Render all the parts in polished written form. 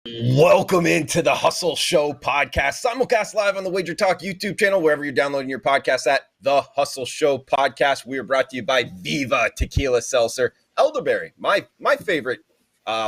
Welcome into the Hustle Show podcast, simulcast live on the WagerTalk YouTube channel, wherever you're downloading your podcast at. The Hustle Show podcast. We are brought to you by Viva Tequila Seltzer, elderberry, my favorite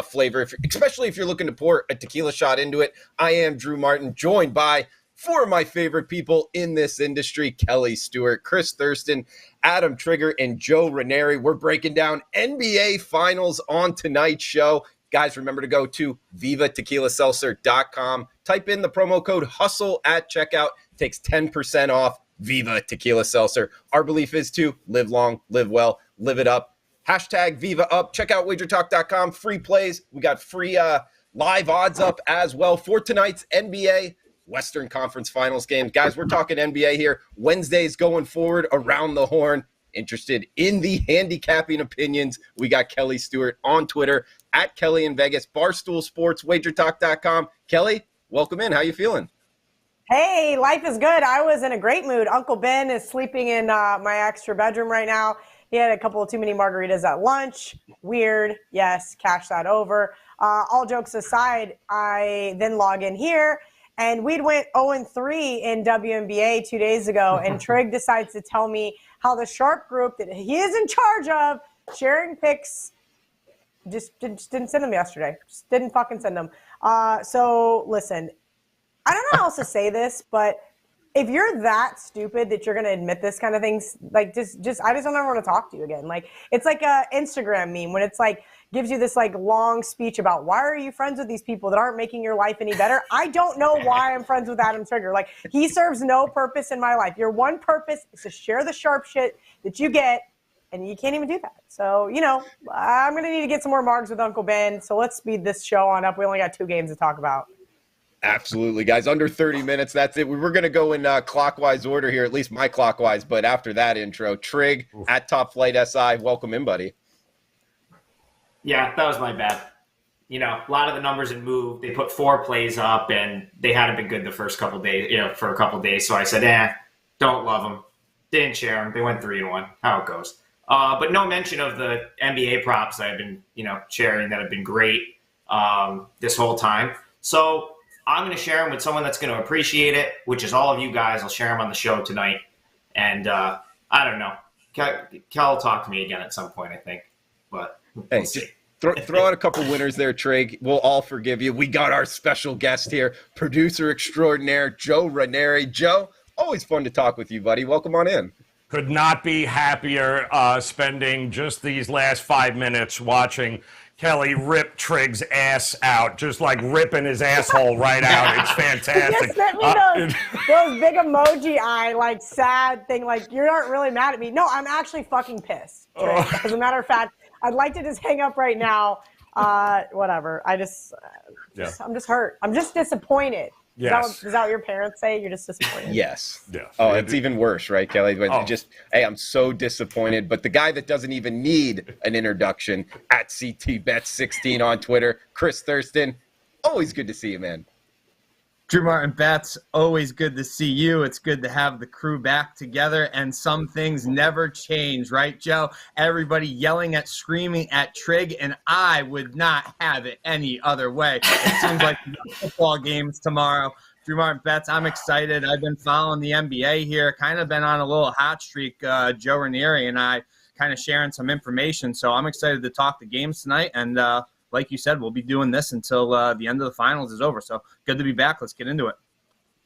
flavor, especially if you're looking to pour a tequila shot into it. I am Drew Martin, joined by four of my favorite people in this industry: Kelly Stewart, Chris Thurston, Adam Trigger, and Joe Ranieri. We're breaking down NBA Finals on tonight's show. Guys, remember to go to vivatequilaseltzer.com. Type in the promo code HUSTLE at checkout. Takes 10% off. Viva Tequila Seltzer. Our belief is to live long, live well, live it up. Hashtag Viva Up. Check out WagerTalk.com. Free plays. We got free live odds up as well for tonight's NBA Western Conference Finals game. Guys, we're talking NBA here. Wednesdays going forward around the horn. Interested in the handicapping opinions, we got Kelly Stewart on Twitter at Kelly in Vegas, Barstool Sports, WagerTalk.com. Kelly, welcome in. How you feeling? Hey, life is good. I was in a great mood. Uncle Ben is sleeping in my extra bedroom right now. He had a couple of too many margaritas at lunch. Weird. Yes, cash that over. All jokes aside, I then log in here, and we went 0-3 in WNBA 2 days ago, and Trig decides to tell me how the Sharp group that he is in charge of sharing picks just didn't send them yesterday. Just didn't fucking send them. So listen, I don't know how else to say this, but if you're that stupid that you're going to admit this kind of things, like just I just don't ever want to talk to you again. Like, it's like a Instagram meme when it's like gives you this like long speech about why are you friends with these people that aren't making your life any better. I don't know why I'm friends with Adam Trigger. Like, he serves no purpose in my life. Your one purpose is to share the sharp shit that you get, and you can't even do that. So, you know, I'm going to need to get some more marks with Uncle Ben. So let's speed this show on up. We only got 2 games to talk about. Absolutely, guys. Under 30 minutes. That's it. We're going to go in clockwise order here, at least my clockwise. But after that intro, Trig at Top Flight SI. Welcome in, buddy. Yeah, that was my bad. You know, a lot of the numbers had moved. They put 4 plays up, and they hadn't been good the first couple days, for a couple days. So I said, don't love them. Didn't share them. They went 3-1. How it goes. But no mention of the NBA props that I've been, sharing that have been great this whole time. So I'm going to share them with someone that's going to appreciate it, which is all of you guys. I'll share them on the show tonight. And I don't know. Kel will talk to me again at some point, I think. But we'll see. Throw out a couple winners there, Trig. We'll all forgive you. We got our special guest here, producer extraordinaire, Joe Ranieri. Joe, always fun to talk with you, buddy. Welcome on in. Could not be happier spending just these last 5 minutes watching Kelly rip Trig's ass out, just like ripping his asshole right out. It's fantastic. He just sent me those big emoji eye, like sad thing, like you aren't really mad at me. No, I'm actually fucking pissed, Trig. As a matter of fact, I'd like to just hang up right now. Whatever. I'm just hurt. I'm just disappointed. Yes. Is that what your parents say? You're just disappointed? Yes. Yeah. Oh, it's even worse, right, Kelly? But I'm so disappointed. But the guy that doesn't even need an introduction at CTBet16 on Twitter, Chris Thurston. Always good to see you, man. Drew Martin Betts, always good to see you. It's good to have the crew back together, and some things never change, right, Joe? Everybody yelling screaming at Trig, and I would not have it any other way. It seems like football games tomorrow. Drew Martin Betts, I'm excited. I've been following the NBA here, kind of been on a little hot streak. Joe Ranieri and I kind of sharing some information, so I'm excited to talk the games tonight, and like you said, we'll be doing this until the end of the finals is over. So good to be back. Let's get into it.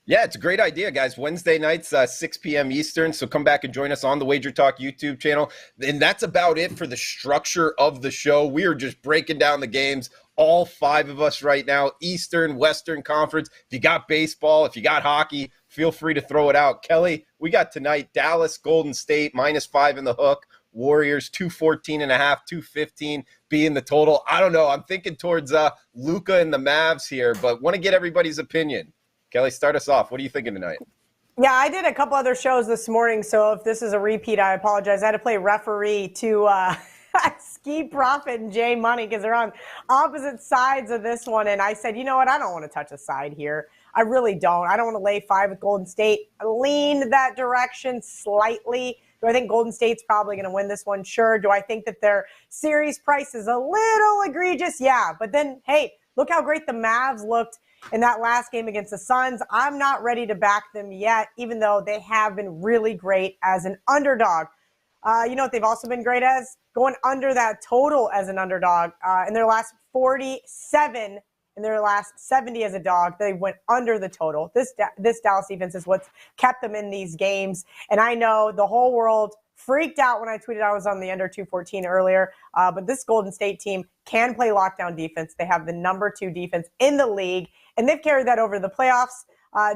Yeah, it's a great idea, guys. Wednesday nights, 6 p.m. Eastern. So come back and join us on the WagerTalk YouTube channel. And that's about it for the structure of the show. We are just breaking down the games, all 5 of us right now, Eastern, Western Conference. If you got baseball, if you got hockey, feel free to throw it out. Kelly, we got tonight Dallas, Golden State, -5 in the hook. Warriors 214.5, 215 being the total. I don't know. I'm thinking towards Luka and the Mavs here, but want to get everybody's opinion. Kelly, start us off. What are you thinking tonight? Yeah, I did a couple other shows this morning, so if this is a repeat, I apologize. I had to play referee to Ski Profit and J Money because they're on opposite sides of this one, and I said, you know what? I don't want to touch a side here. I really don't. I don't want to lay 5 with Golden State. I lean that direction slightly. Do I think Golden State's probably going to win this one? Sure. Do I think that their series price is a little egregious? Yeah. But then, hey, Look how great the Mavs looked in that last game against the Suns. I'm not ready to back them yet, even though they have been really great as an underdog. You know what they've also been great as? Going under that total as an underdog. In their last 47, in their last 70 as a dog, they went under the total. This Dallas defense is what's kept them in these games. And I know the whole world freaked out when I tweeted I was on the under 214 earlier. But this Golden State team can play lockdown defense. They have the number 2 defense in the league, and they've carried that over the playoffs.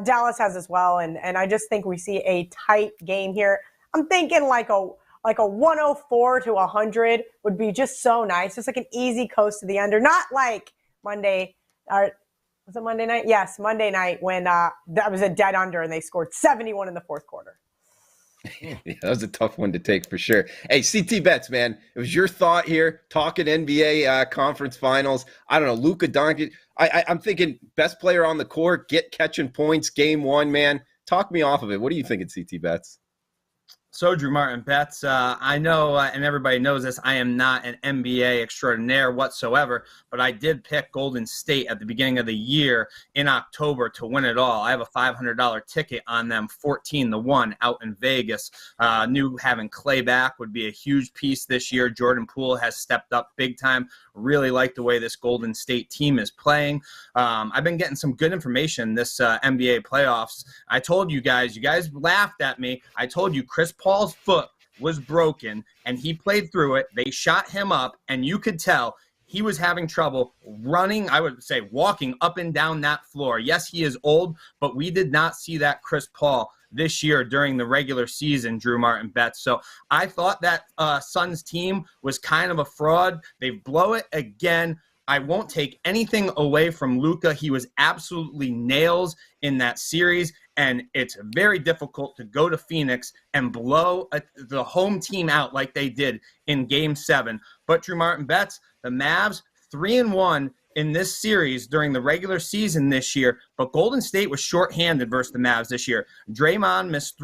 Dallas has as well. And I just think we see a tight game here. I'm thinking like a 104 to 100 would be just so nice. Just like an easy coast to the under, not like Monday. Was it Monday night? Yes, Monday night when that was a dead under and they scored 71 in the fourth quarter. Yeah, that was a tough one to take for sure. Hey, CT Bets, man, it was your thought here talking NBA conference finals. I don't know, Luka Doncic. I'm thinking best player on the court, catching points, game 1, man. Talk me off of it. What are you thinking, CT Bets? So, Drew Martin Betts, I know, and everybody knows this, I am not an NBA extraordinaire whatsoever, but I did pick Golden State at the beginning of the year in October to win it all. I have a $500 ticket on them, 14-1 out in Vegas. Knew having Clay back would be a huge piece this year. Jordan Poole has stepped up big time. Really like the way this Golden State team is playing. I've been getting some good information this NBA playoffs. I told you guys laughed at me. I told you Chris Paul's foot was broken, and he played through it. They shot him up, and you could tell he was having trouble running, I would say walking up and down that floor. Yes, he is old, but we did not see that Chris Paul this year during the regular season, Drew Martin Betts. So I thought that Suns team was kind of a fraud. They blow it again. I won't take anything away from Luka. He was absolutely nails in that series, and it's very difficult to go to Phoenix and blow the home team out like they did in Game 7. But Drew Martin Betts, the Mavs, 3-1 in this series during the regular season this year, but Golden State was shorthanded versus the Mavs this year. Draymond missed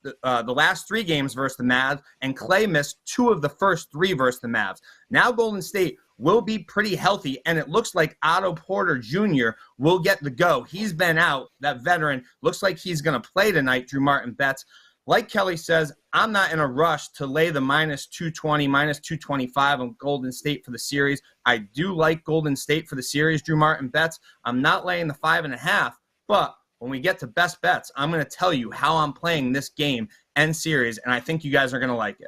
the last 3 games versus the Mavs, and Clay missed 2 of the first 3 versus the Mavs. Now Golden State will be pretty healthy, and it looks like Otto Porter Jr. will get the go. He's been out, that veteran. Looks like he's going to play tonight, Drew Martin Betts. Like Kelly says, I'm not in a rush to lay the -220, -225 on Golden State for the series. I do like Golden State for the series, Drew Martin Betts. I'm not laying the 5.5, but when we get to best bets, I'm going to tell you how I'm playing this game and series, and I think you guys are going to like it.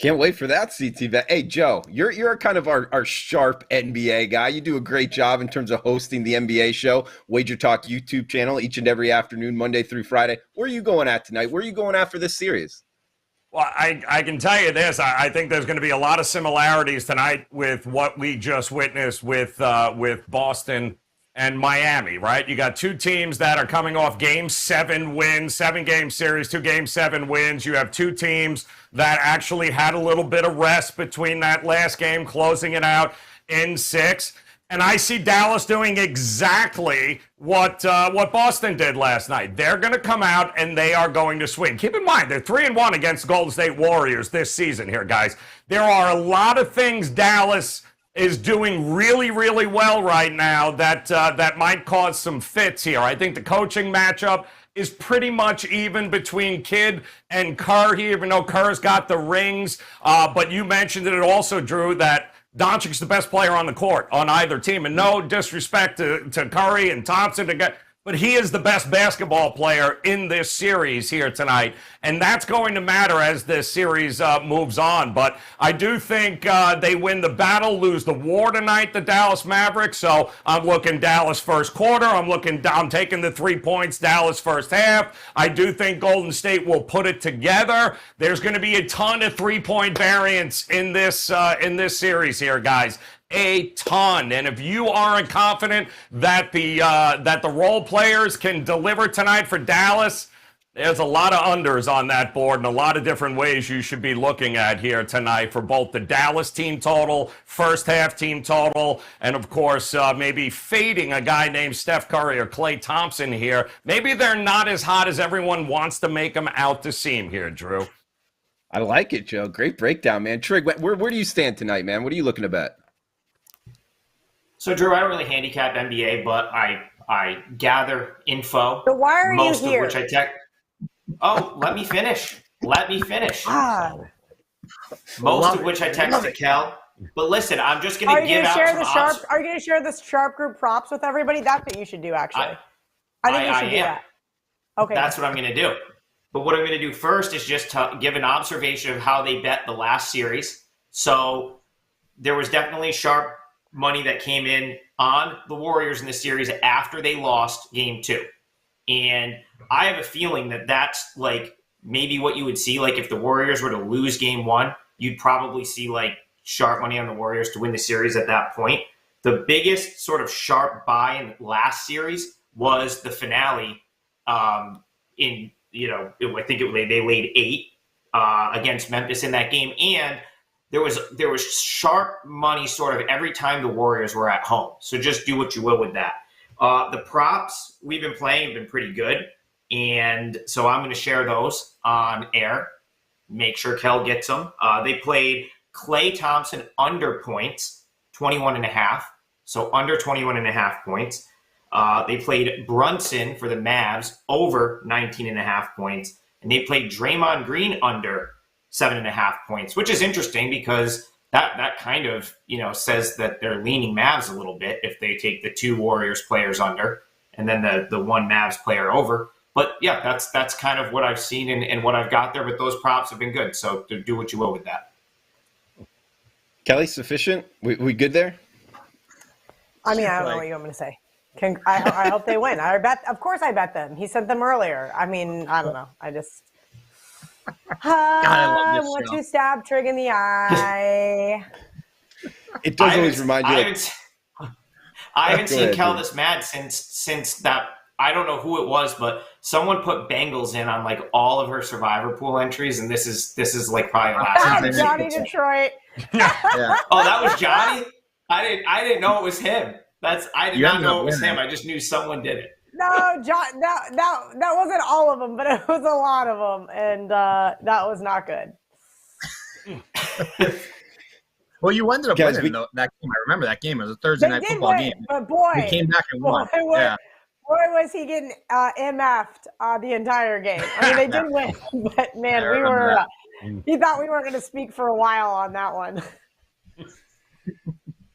Can't wait for that, CT Bet. Hey, Joe, you're kind of our sharp NBA guy. You do a great job in terms of hosting the NBA show, WagerTalk YouTube channel, each and every afternoon, Monday through Friday. Where are you going at tonight? Where are you going at for this series? Well, I can tell you this. I think there's going to be a lot of similarities tonight with what we just witnessed with Boston and Miami, right? You got 2 teams that are coming off Game 7 wins, 7-game series, 2 Game 7 wins. You have 2 teams that actually had a little bit of rest between that last game, closing it out in 6. And I see Dallas doing exactly what Boston did last night. They're going to come out and they are going to swing. Keep in mind, they're 3-1 against Golden State Warriors this season here, guys. There are a lot of things Dallas is doing really, really well right now that might cause some fits here. I think the coaching matchup is pretty much even between Kidd and Kerr here, even though Kerr's got the rings. But you mentioned it also, Drew, that Doncic's the best player on the court on either team. And no disrespect to Curry and Thompson, but he is the best basketball player in this series here tonight. And that's going to matter as this series moves on. But I do think they win the battle, lose the war tonight, the Dallas Mavericks. So I'm looking Dallas first quarter. I'm taking the 3 points, Dallas first half. I do think Golden State will put it together. There's going to be a ton of 3-point variance in this series here, guys. A ton. And if you aren't confident that the role players can deliver tonight for Dallas, there's a lot of unders on that board and a lot of different ways you should be looking at here tonight for both the Dallas team total, first half team total, and of course maybe fading a guy named Steph Curry or Klay Thompson here. Maybe they're not as hot as everyone wants to make them out to seem here, Drew. I like it, Joe. Great breakdown, man. Trig, where do you stand tonight, man? What are you looking to bet? So, Drew, I don't really handicap NBA, but I gather info. So why are most you here? of which I tech. Oh, let me finish. Ah. Most of which I text to Kel. But listen, I'm just going to give out some Are you going to share the Sharp Group props with everybody? That's what you should do, actually. I think you should do that. Okay. That's what I'm going to do. But what I'm going to do first is just to give an observation of how they bet the last series. So there was definitely sharp money that came in on the Warriors in the series after they lost game 2. And I have a feeling that that's like maybe what you would see. Like if the Warriors were to lose game 1, you'd probably see like sharp money on the Warriors to win the series at that point. The biggest sort of sharp buy in the last series was the finale I think they laid 8 against Memphis in that game. And there was sharp money sort of every time the Warriors were at home. So just do what you will with that. The props we've been playing have been pretty good. And so I'm going to share those on air. Make sure Kel gets them. They played Klay Thompson under points, 21.5. So under 21.5 points. They played Brunson for the Mavs over 19.5 points. And they played Draymond Green under 7.5 points, which is interesting because that kind of, says that they're leaning Mavs a little bit if they take the 2 Warriors players under and then the 1 Mavs player over. But yeah, that's kind of what I've seen and what I've got there. But those props have been good. So do what you will with that. Kelly, sufficient? We good there? I mean, I don't know what you want me to say. I hope they win. Of course I bet them. He sent them earlier. I mean, I don't know. I just I want to stab Trig in the eye. It does always remind you. I haven't seen Kel this mad since that. I don't know who it was, but someone put Bengals in on like all of her Survivor Pool entries, and this is like probably last time. Johnny Detroit. Yeah. Oh, that was Johnny. I didn't know it was him. I did not know it was him. I just knew someone did it. No, John. That wasn't all of them, but it was a lot of them, and that was not good. Well, you ended up winning that game. I remember that game. It was a Thursday night football game. But boy, we came back and won. Boy, was he getting MF'd the entire game. I mean, they did win, but man, he thought we weren't going to speak for a while on that one.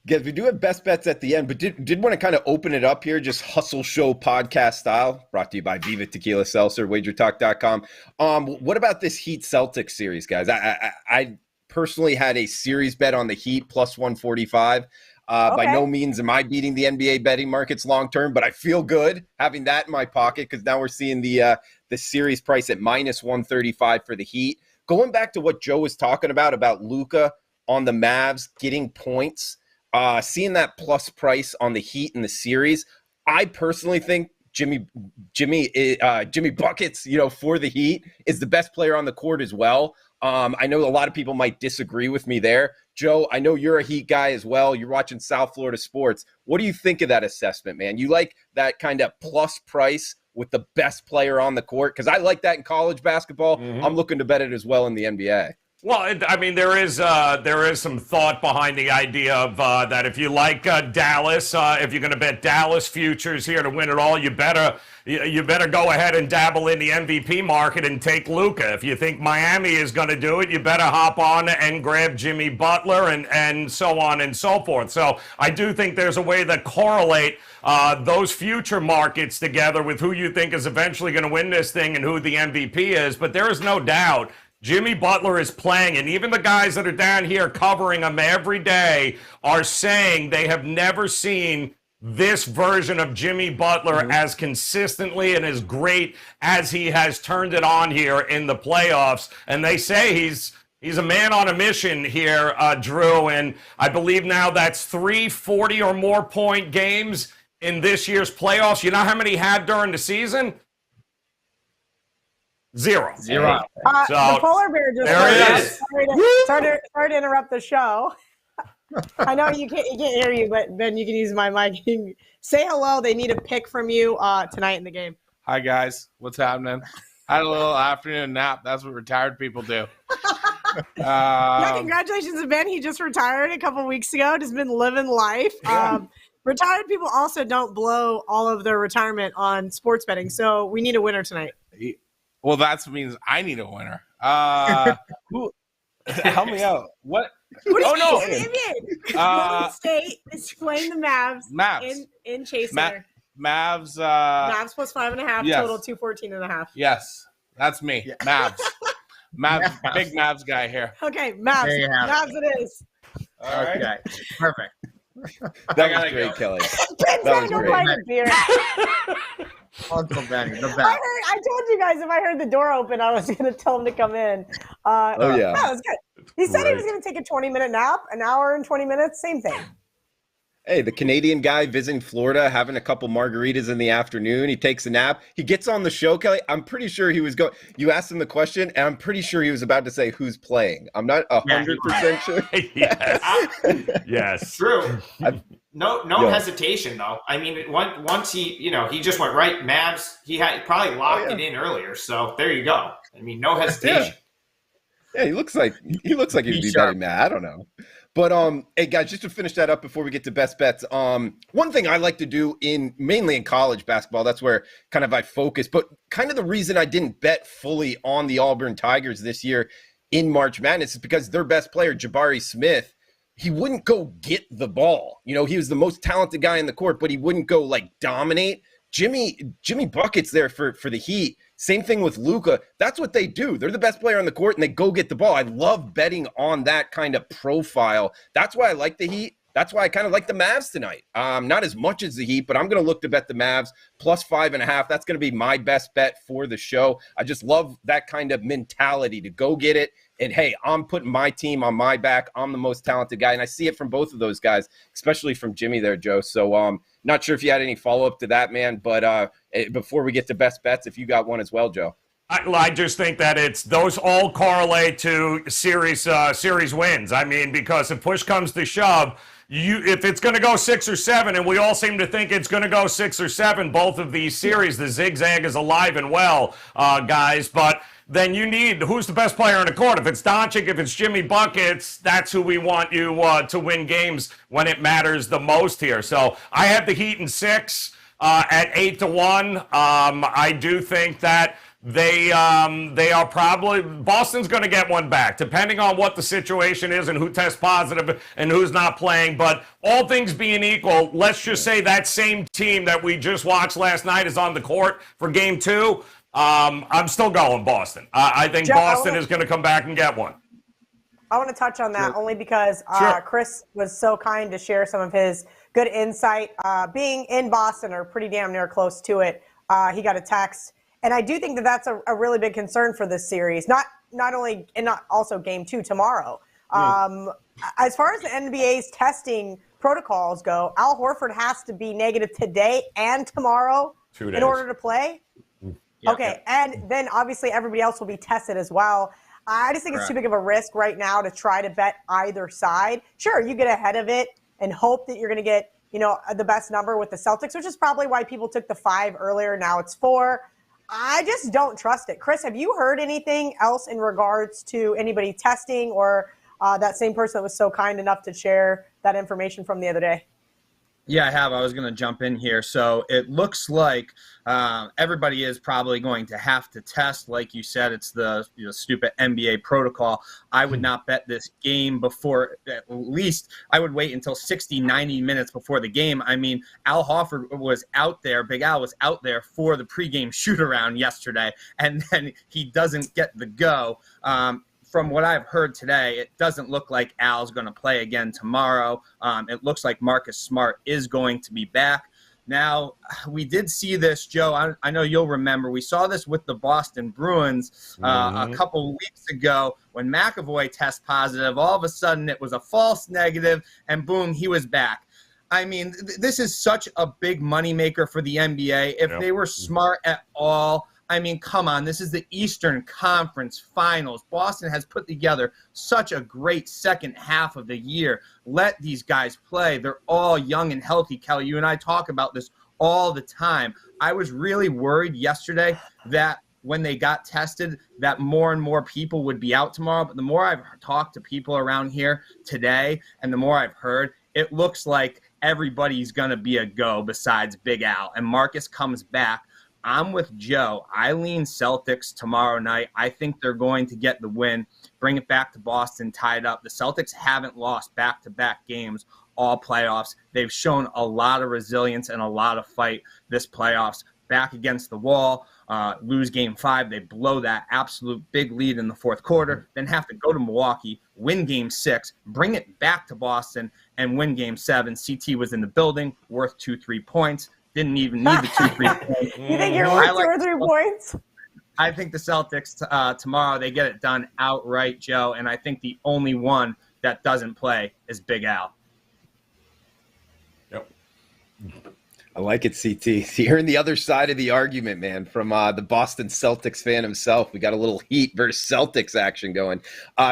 Guys, we do have best bets at the end, but did want to kind of open it up here, just hustle show podcast style, brought to you by Viva Tequila Seltzer, WagerTalk.com. What about this Heat Celtics series, guys? I personally had a series bet on the Heat plus 145. By no means am I beating the NBA betting markets long term, but I feel good having that in my pocket because now we're seeing the series price at minus 135 for the Heat. Going back to what Joe was talking about Luka on the Mavs getting points, seeing that plus price on the Heat in the series, I personally think Jimmy Buckets, for the Heat is the best player on the court as well. I know a lot of people might disagree with me there. Joe, I know you're a Heat guy as well. You're watching South Florida sports. What do you think of that assessment, man? You like that kind of plus price with the best player on the court? Because I like that in college basketball. Mm-hmm. I'm looking to bet it as well in the NBA. Well, there is some thought behind the idea of that if you like Dallas, if you're going to bet Dallas futures here to win it all, you better go ahead and dabble in the MVP market and take Luka. If you think Miami is going to do it, you better hop on and grab Jimmy Butler and so on and so forth. So I do think there's a way to correlate those future markets together with who you think is eventually going to win this thing and who the MVP is. But there is no doubt Jimmy Butler is playing, and even the guys that are down here covering him every day are saying they have never seen this version of Jimmy Butler as consistently and as great as he has turned it on here in the playoffs. And they say he's a man on a mission here, Drew, and I believe now that's 3 40 or more point games in this year's playoffs. You know how many he had during the season? Zero. So, the polar bear just sorry to interrupt the show. I know you can't hear you, but Ben, you can use my mic. Say hello. They need a pick from you tonight in the game. Hi guys, what's happening? I had a little afternoon nap. That's what retired people do. Congratulations to Ben. He just retired a couple weeks ago. Just been living life. Retired people also don't blow all of their retirement on sports betting, so we need a winner tonight. Well, that means I need a winner. Who? Help me out. What? What Oh no! Golden State is playing the Mavs. In Chase Center. Mavs. Mavs plus 5.5. Yes. Total 214.5. Yes, that's me. Yeah. Mavs. Big Mavs guy here. Okay, Mavs. There you have Mavs it is. All right. Okay, perfect. That was great, Kelly. Ben's That gonna was go great. buy the beer. Uncle Benny, the I best. told you guys if I heard the door open, I was going to tell him to come in. Oh, yeah. That was good. He said he was Great. going to take a 20-minute nap, an hour and 20 minutes, same thing. Hey, the Canadian guy visiting Florida, having a couple margaritas in the afternoon. He takes a nap. He gets on the show, Kelly. I'm pretty sure he was going. You asked him the question, and I'm pretty sure he was about to say who's playing. I'm not 100% sure. Yes. Yes. True. No Yo. hesitation though. I mean, once he just went right. Mavs. He had probably locked it in earlier. So there you go. I mean, no hesitation. Yeah, he looks like he'd be sharp. betting that. I don't know. But hey guys, just to finish that up before we get to best bets, one thing I like to do mainly in college basketball, that's where kind of I focus, but kind of the reason I didn't bet fully on the Auburn Tigers this year in March Madness is because their best player, Jabari Smith, he wouldn't go get the ball. You know, he was the most talented guy in the court, but he wouldn't go like dominate. Jimmy Bucket's there for the Heat. Same thing with Luka. That's what they do. They're the best player on the court, and they go get the ball. I love betting on that kind of profile. That's why I like the Heat. That's why I kind of like the Mavs tonight. Not as much as the Heat, but I'm going to look to bet the Mavs plus 5.5. That's going to be my best bet for the show. I just love that kind of mentality to go get it. And, hey, I'm putting my team on my back. I'm the most talented guy. And I see it from both of those guys, especially from Jimmy there, Joe. So not sure if you had any follow-up to that, man. But before we get to best bets, if you got one as well, Joe. I just think that it's those all correlate to series wins. I mean, because if push comes to shove, if it's going to go 6 or 7, and we all seem to think it's going to go 6 or 7, both of these series, the zigzag is alive and well, guys. But then you need who's the best player on the court. If it's Doncic, if it's Jimmy Buckets, that's who we want you to win games when it matters the most here. So I have the Heat in 6 at 8-1. I do think that they are probably Boston's going to get one back, depending on what the situation is and who tests positive and who's not playing. But all things being equal, let's just say that same team that we just watched last night is on the court for Game 2. I'm still going Boston. I think Joe, Boston is going to come back and get one. I want to touch on that only because Sure. Chris was so kind to share some of his good insight. Being in Boston or pretty damn near close to it, he got a text. And I do think that that's a really big concern for this series, not only and not also Game 2 tomorrow. As far as the NBA's testing protocols go, Al Horford has to be negative today and tomorrow 2 days. in order to play. Yeah. Okay, and then obviously everybody else will be tested as well. I just think it's too big of a risk right now to try to bet either side. Sure, you get ahead of it and hope that you're going to get, the best number with the Celtics, which is probably why people took the 5 earlier. Now it's 4. I just don't trust it. Chris, have you heard anything else in regards to anybody testing or that same person that was so kind enough to share that information from the other day? Yeah, I have. I was going to jump in here. So it looks like everybody is probably going to have to test. Like you said, it's the stupid NBA protocol. I would not bet this game before, at least I would wait until 60, 90 minutes before the game. I mean, Al Horford was out there, Big Al was out there for the pregame shoot-around yesterday, and then he doesn't get the go. From what I've heard today, it doesn't look like Al's going to play again tomorrow. It looks like Marcus Smart is going to be back. Now, we did see this, Joe. I know you'll remember. We saw this with the Boston Bruins a couple weeks ago when McAvoy tested positive. All of a sudden, it was a false negative, and boom, he was back. I mean, this is such a big moneymaker for the NBA. If they were smart at all, I mean, come on. This is the Eastern Conference Finals. Boston has put together such a great second half of the year. Let these guys play. They're all young and healthy, Kelly. You and I talk about this all the time. I was really worried yesterday that when they got tested that more and more people would be out tomorrow. But the more I've talked to people around here today and the more I've heard, it looks like everybody's going to be a go besides Big Al. And Marcus comes back. I'm with Joe. I lean Celtics tomorrow night. I think they're going to get the win, bring it back to Boston, tied up. The Celtics haven't lost back-to-back games all playoffs. They've shown a lot of resilience and a lot of fight this playoffs. Back against the wall, lose game 5. They blow that absolute big lead in the fourth quarter, then have to go to Milwaukee, win game 6, bring it back to Boston, and win game 7. CT was in the building, worth 2-3 points. Didn't even need the 2-3 points. You think you're worth 2 or 3 points? I think the Celtics tomorrow, they get it done outright, Joe, and I think the only one that doesn't play is Big Al. Yep. I like it, CT. Hearing the other side of the argument, man, from the Boston Celtics fan himself. We got a little Heat versus Celtics action going.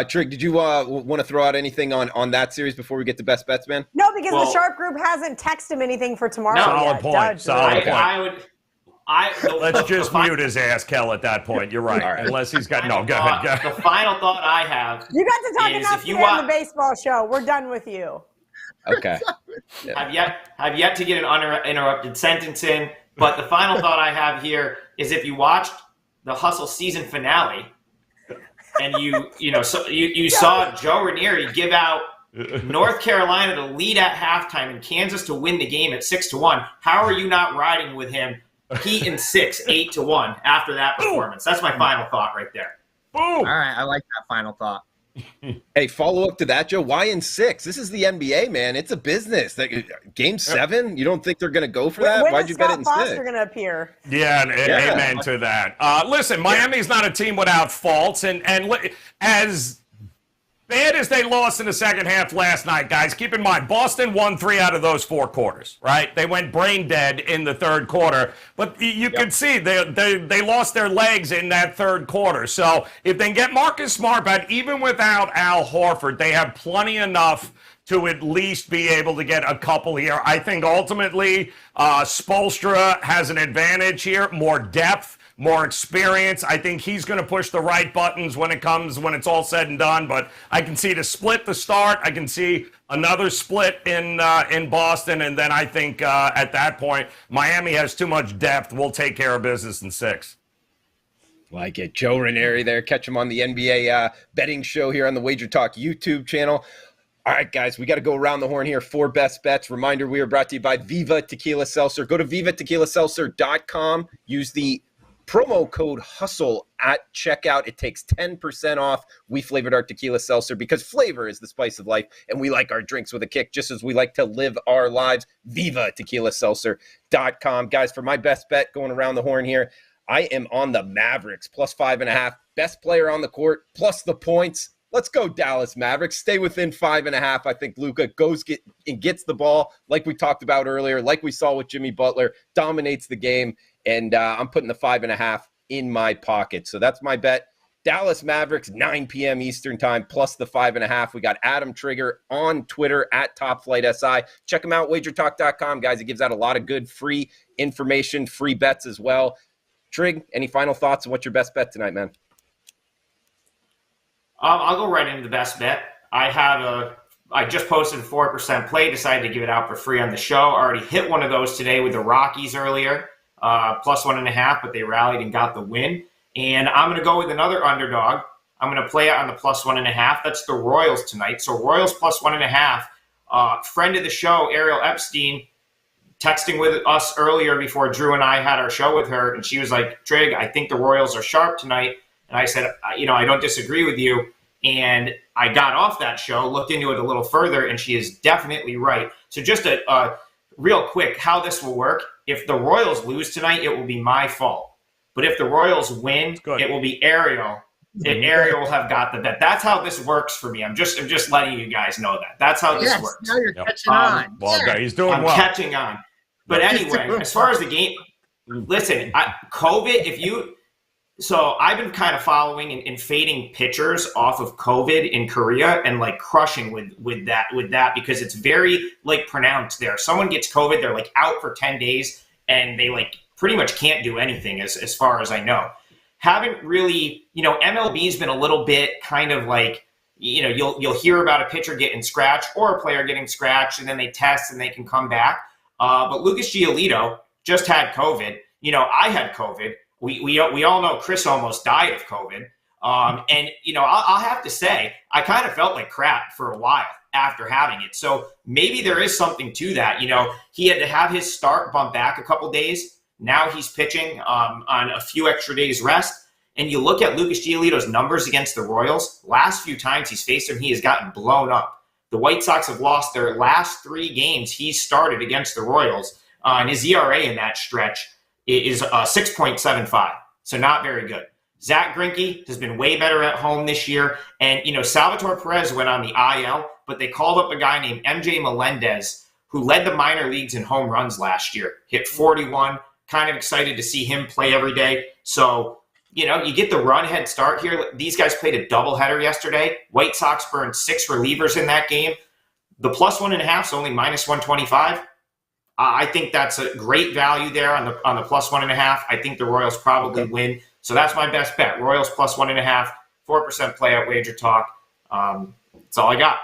Trig, did you want to throw out anything on that series before we get to best bets, man? No, because the Sharp Group hasn't texted him anything for tomorrow. Solid point. Solid point. Let's just mute his ass, Kel, at that point. You're right. Right. Unless he's got no. Go ahead. The final thought I have. You got to talk enough today on the baseball show. We're done with you. Okay. Yeah. I've yet to get an uninterrupted sentence in, but the final thought I have here is if you watched the Hustle season finale and you saw Joe Ranieri give out North Carolina to lead at halftime and Kansas to win the game at 6-1, how are you not riding with him? Heat in 6, 8-1 after that performance. That's my final thought right there. Boom. All right, I like that final thought. Hey, follow up to that, Joe. Why in 6? This is the NBA, man. It's a business. Game 7, you don't think they're going to go for that? Why'd you bet it in 6? They're going to appear. Yeah, amen to that. Listen, Miami's not a team without faults, and as bad as they lost in the second half last night, guys, keep in mind, Boston won 3 out of those 4 quarters, right? They went brain dead in the third quarter, but you can see they lost their legs in that third quarter. So if they can get Marcus Smart back, even without Al Horford, they have plenty enough to at least be able to get a couple here. I think ultimately Spoelstra has an advantage here, more depth, more experience. I think he's going to push the right buttons when it's all said and done. But I can see the split to start. I can see another split in Boston, and then I think at that point Miami has too much depth. We'll take care of business in 6. Like it. Joe Ranieri there. Catch him on the NBA betting show here on the WagerTalk YouTube channel. All right, guys, we got to go around the horn here for best bets. Reminder, we are brought to you by Viva Tequila Seltzer. Go to vivatequilaseltzer.com. Use the promo code HUSTLE at checkout. It takes 10% off. We flavored our tequila seltzer because flavor is the spice of life, and we like our drinks with a kick just as we like to live our lives. vivatequilaseltzer.com. Guys, for my best bet going around the horn here, I am on the Mavericks, plus 5.5. Best player on the court, plus the points. Let's go, Dallas Mavericks. Stay within 5.5. I think Luka gets the ball like we talked about earlier, like we saw with Jimmy Butler, dominates the game. And I'm putting the 5.5 in my pocket. So that's my bet. Dallas Mavericks, 9 p.m. Eastern time, plus the 5.5. We got Adam Trigger on Twitter at TopFlightSI. Check him out, WagerTalk.com, guys. He gives out a lot of good free information, free bets as well. Trig, any final thoughts on what's your best bet tonight, man? I'll go right into the best bet. I just posted a 4% play, decided to give it out for free on the show. I already hit one of those today with the Rockies earlier. Plus 1.5, but they rallied and got the win. And I'm going to go with another underdog. I'm going to play it on the plus 1.5. That's the Royals tonight. So Royals plus 1.5. Friend of the show, Ariel Epstein, texting with us earlier before Drew and I had our show with her, and she was like, Trig, I think the Royals are sharp tonight. And I said, I don't disagree with you. And I got off that show, looked into it a little further, and she is definitely right. So just a real quick, how this will work. If the Royals lose tonight, it will be my fault. But if the Royals win, it will be Ariel. And Ariel will have got the bet. That's how this works for me. I'm just letting you guys know that. That's how this works. Now you're catching on. Well, he's doing I'm well. catching on. But anyway, as far as the game, listen, COVID, so I've been kind of following and fading pitchers off of COVID in Korea and like crushing with that because it's very like pronounced there. Someone gets COVID, they're like out for 10 days and they like pretty much can't do anything as far as I know. Haven't really, MLB's been a little bit kind of like you'll hear about a pitcher getting scratched or a player getting scratched, and then they test and they can come back. But Lucas Giolito just had COVID. I had COVID. We all know Chris almost died of COVID. And I'll have to say, I kind of felt like crap for a while after having it. So maybe there is something to that. He had to have his start bump back a couple days. Now he's pitching on a few extra days rest. And you look at Lucas Giolito's numbers against the Royals. Last few times he's faced him, he has gotten blown up. The White Sox have lost their last 3 games he's started against the Royals. And his ERA in that stretch is 6.75. So not very good. Zach Greinke has been way better at home this year. And, Salvatore Perez went on the IL, but they called up a guy named MJ Melendez, who led the minor leagues in home runs last year. Hit 41. Kind of excited to see him play every day. So, you get the run head start here. These guys played a doubleheader yesterday. White Sox burned 6 relievers in that game. The plus 1.5 is only minus 125. I think that's a great value there on the plus 1.5. I think the Royals probably win. So that's my best bet. Royals plus 1.5, 4% play at WagerTalk. That's all I got.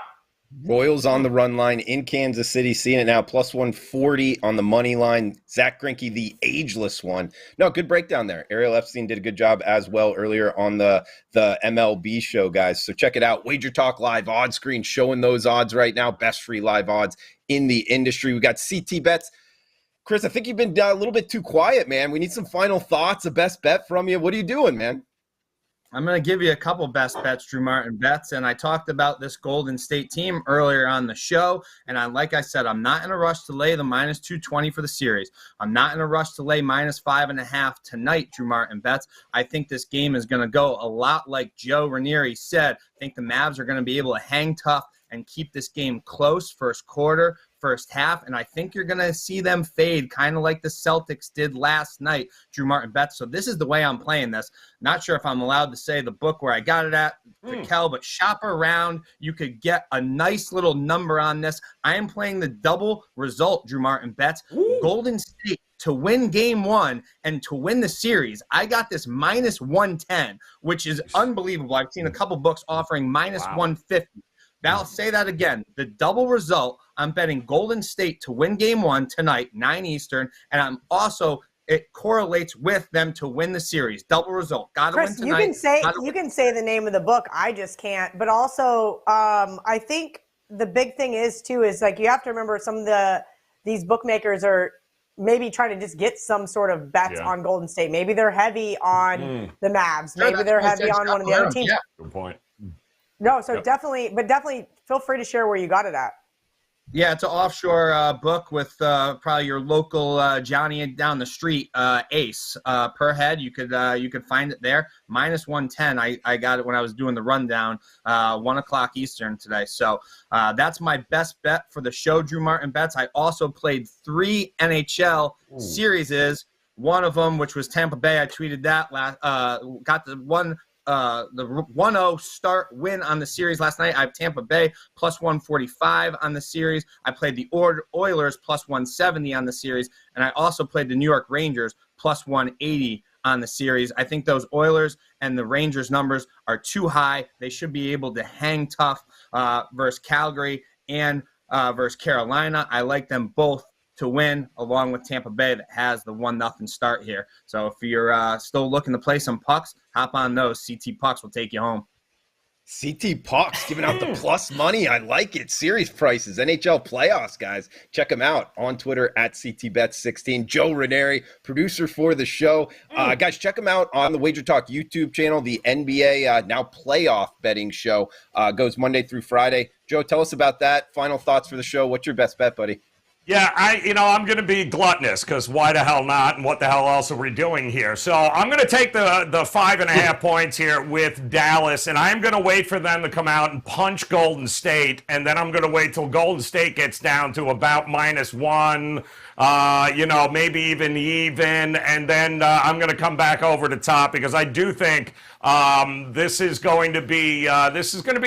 Royals on the run line in Kansas City, seeing it now, plus 140 on the money line. Zach Greinke, the ageless one. No, good breakdown there. Ariel Epstein did a good job as well earlier on the MLB show, guys. So check it out. Wager Talk Live odds screen showing those odds right now. Best free live odds in the industry. We got CT bets. Chris, I think you've been a little bit too quiet, man. We need some final thoughts, a best bet from you. What are you doing, man? I'm going to give you a couple best bets, Drew Martin bets, and I talked about this Golden State team earlier on the show, and like I said, I'm not in a rush to lay the minus 220 for the series. I'm not in a rush to lay minus 5.5 tonight, Drew Martin bets. I think this game is going to go a lot like Joe Ranieri said. I think the Mavs are going to be able to hang tough and keep this game close first quarter, first half, and I think you're going to see them fade kind of like the Celtics did last night, Drew Martin bets. So this is the way I'm playing this. Not sure if I'm allowed to say the book where I got it at, Kel, but shop around. You could get a nice little number on this. I am playing the double result, Drew Martin bets. Golden State to win game 1 and to win the series. I got this minus 110, which is unbelievable. I've seen a couple books offering minus 150. Now, I'll say that again. The double result, I'm betting Golden State to win game 1 tonight, 9 Eastern, and I'm also, it correlates with them to win the series. Double result. Got to win tonight. You can say the name of the book. I just can't. But also, I think the big thing is like you have to remember some of these bookmakers are maybe trying to just get some sort of bets on Golden State. Maybe they're heavy on the Mavs. Maybe they're heavy on one of the other teams. Yeah. Good point. No, so definitely feel free to share where you got it at. Yeah, it's an offshore book with probably your local Johnny down the street, Ace per head. You could find it there. Minus 110. I got it when I was doing the rundown, 1 o'clock Eastern today. So that's my best bet for the show, Drew Martin bets. I also played 3 NHL series. One of them, which was Tampa Bay, I tweeted that got the 1-0 start win on the series last night. I have Tampa Bay plus 145 on the series. I played the Oilers plus 170 on the series, and I also played the New York Rangers plus 180 on the series. I think those Oilers and the Rangers numbers are too high. They should be able to hang tough versus Calgary and versus Carolina. I like them both to win, along with Tampa Bay that has the 1-0 start here. So if you're still looking to play some pucks, hop on those. CT Pucks will take you home. CT Pucks giving out the plus money. I like it. Series prices, NHL playoffs, guys. Check them out on Twitter at CTBets16. Joe Ranieri, producer for the show. Guys, check them out on the Wager Talk YouTube channel. The NBA now playoff betting show goes Monday through Friday. Joe, tell us about that. Final thoughts for the show. What's your best bet, buddy? Yeah, I'm going to be gluttonous because why the hell not, and what the hell else are we doing here? So I'm going to take the 5.5 points here with Dallas, and I'm going to wait for them to come out and punch Golden State, and then I'm going to wait till Golden State gets down to about -1, maybe even, and then I'm going to come back over the top because I do think this is going to be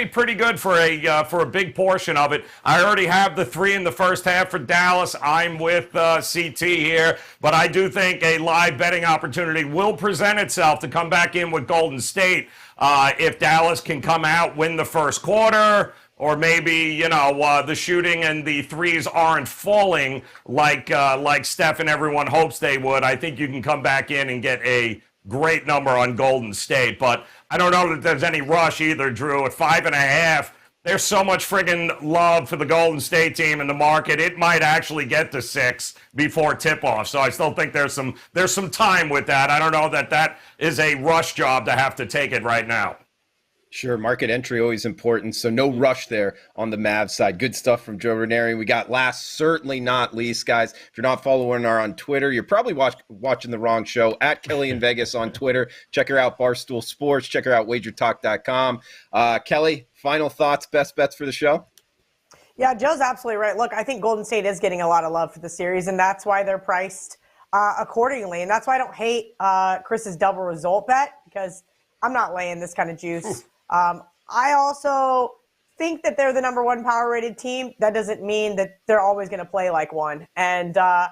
pretty good for a big portion of it. I already have the 3 in the first half for Dallas. Dallas. I'm with CT here, but I do think a live betting opportunity will present itself to come back in with Golden State if Dallas can come out, win the first quarter, or maybe, the shooting and the threes aren't falling like Steph and everyone hopes they would. I think you can come back in and get a great number on Golden State. But I don't know that there's any rush either, Drew. At 5.5, there's so much friggin' love for the Golden State team in the market. It might actually get to 6 before tip-off. So I still think there's some time with that. I don't know that is a rush job to have to take it right now. Sure, market entry always important, so no rush there on the Mavs side. Good stuff from Joe Ranieri. We got last, certainly not least, guys. If you're not following her on Twitter, you're probably watching the wrong show. At Kelly in Vegas on Twitter. Check her out, Barstool Sports. Check her out, WagerTalk.com. Kelly, final thoughts, best bets for the show? Yeah, Joe's absolutely right. Look, I think Golden State is getting a lot of love for the series, and that's why they're priced accordingly. And that's why I don't hate Chris's double result bet, because I'm not laying this kind of juice. I also think that they're the number one power rated team. That doesn't mean that they're always going to play like one. And I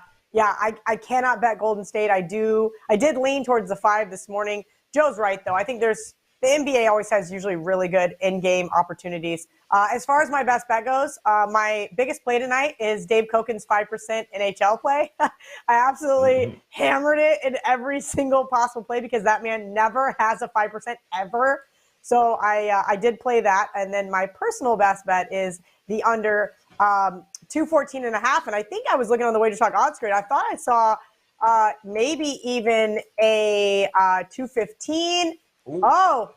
cannot bet Golden State. I did lean towards the 5 this morning. Joe's right, though. I think the NBA always has usually really good in-game opportunities. As far as my best bet goes, my biggest play tonight is Dave Koken's 5% NHL play. I absolutely hammered it in every single possible play because that man never has a 5% ever. So I did play that. And then my personal best bet is the under 214.5. And I think I was looking on the WagerTalk odds grid. I thought I saw maybe even a 215. Ooh. Oh,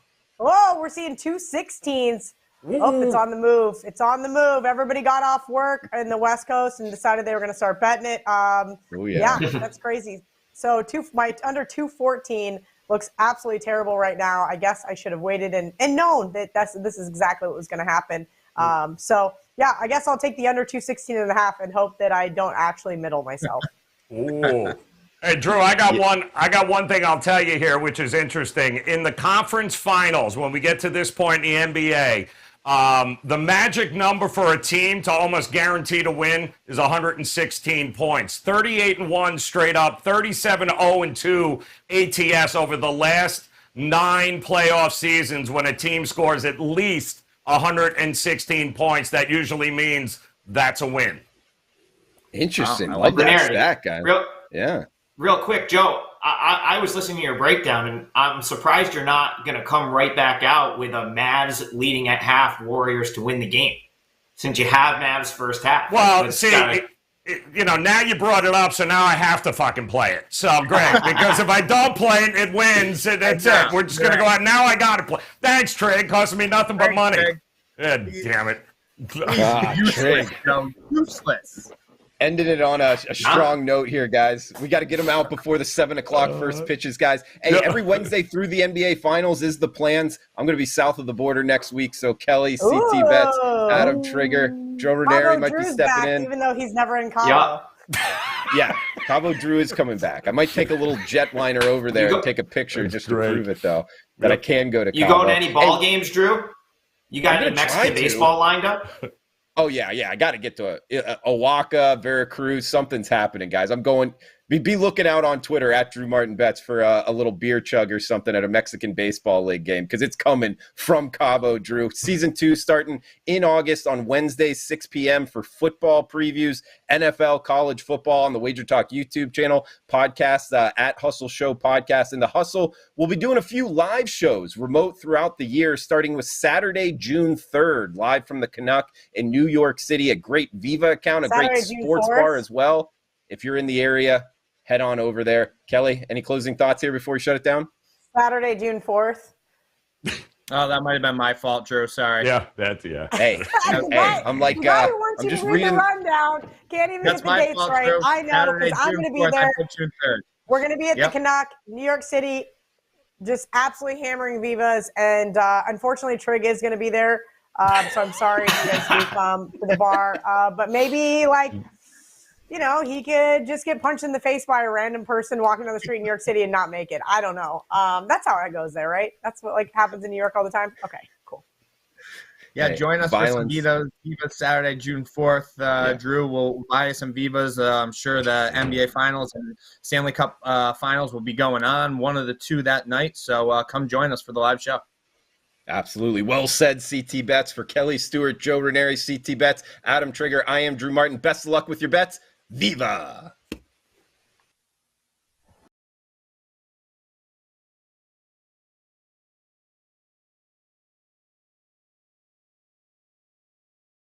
we're seeing 216s. Oh, it's on the move. It's on the move. Everybody got off work in the West Coast and decided they were going to start betting it. Yeah, that's crazy. So my under 214 looks absolutely terrible right now. I guess I should have waited and known that this is exactly what was going to happen. So, yeah, I guess I'll take the under 216.5 and hope that I don't actually middle myself. Ooh. Hey, Drew, I got one thing I'll tell you here, which is interesting. In the conference finals, when we get to this point in the NBA, the magic number for a team to almost guarantee to win is 116 points. 38-1 straight up, 37-0-2 ATS over the last 9 playoff seasons. When a team scores at least 116 points, that usually means that's a win. Interesting. Wow, I like that stat, guy. Real quick, Joe, I was listening to your breakdown, and I'm surprised you're not going to come right back out with a Mavs leading at half, Warriors to win the game, since you have Mavs first half. Well, now you brought it up, so now I have to fucking play it. So great, because if I don't play it, it wins, and that's it. We're just going to go out. Now I got to play. Thanks, Trig. Costing me nothing but money. God damn it. Useless. No, useless. Ending it on a strong note here, guys. We got to get them out before the 7 o'clock first pitches, guys. Hey, every Wednesday through the NBA Finals is the plans. I'm going to be south of the border next week, so Kelly, CT Bets, Adam Trigger, Joe Ranieri might be stepping back, in. Even though he's never in Cabo. Yeah, Cabo Drew is coming back. I might take a little jetliner over there and take a picture just to prove it, though, that I can go to Cabo. You going to any ball games, Drew? You got any Mexican baseball lined up? Oh, yeah. I got to get to Oaxaca, Veracruz. Something's happening, guys. I'm going – be looking out on Twitter at Drew Martin Bets for a little beer chug or something at a Mexican Baseball League game because it's coming from Cabo, Drew. Season 2 starting in August on Wednesday, 6 p.m. for football previews, NFL, college football on the WagerTalk YouTube channel, podcast at Hustle Show Podcast. And the Hustle, we'll be doing a few live shows remote throughout the year, starting with Saturday, June 3rd, live from the Canuck in New York City, a great Viva account, a great sports bar as well. If you're in the area, head on over there. Kelly, any closing thoughts here before we shut it down? Saturday, June 4th. Oh, that might have been my fault, Drew. Sorry. Yeah. Hey, I'm like, I'm just reading the rundown. Can't even get the dates fault, right. Drew. I know, because I'm going to be there. June 3rd. We're going to be at the Canuck, New York City, just absolutely hammering Vivas. And unfortunately, Trig is going to be there. So I'm sorry if you guys do come to the bar. But maybe, he could just get punched in the face by a random person walking down the street in New York City and not make it. I don't know. That's how it goes there, right? That's what happens in New York all the time. Okay, cool. Yeah, Hey, join us violence. for some Vivas Saturday, June 4th. Drew will buy us some Vivas. I'm sure the NBA Finals and Stanley Cup Finals will be going on, one of the two that night. So come join us for the live show. Absolutely. Well said, CT Bets. For Kelly Stewart, Joe Ranieri, CT Bets, Adam Trigger, I am Drew Martin. Best of luck with your bets. Viva!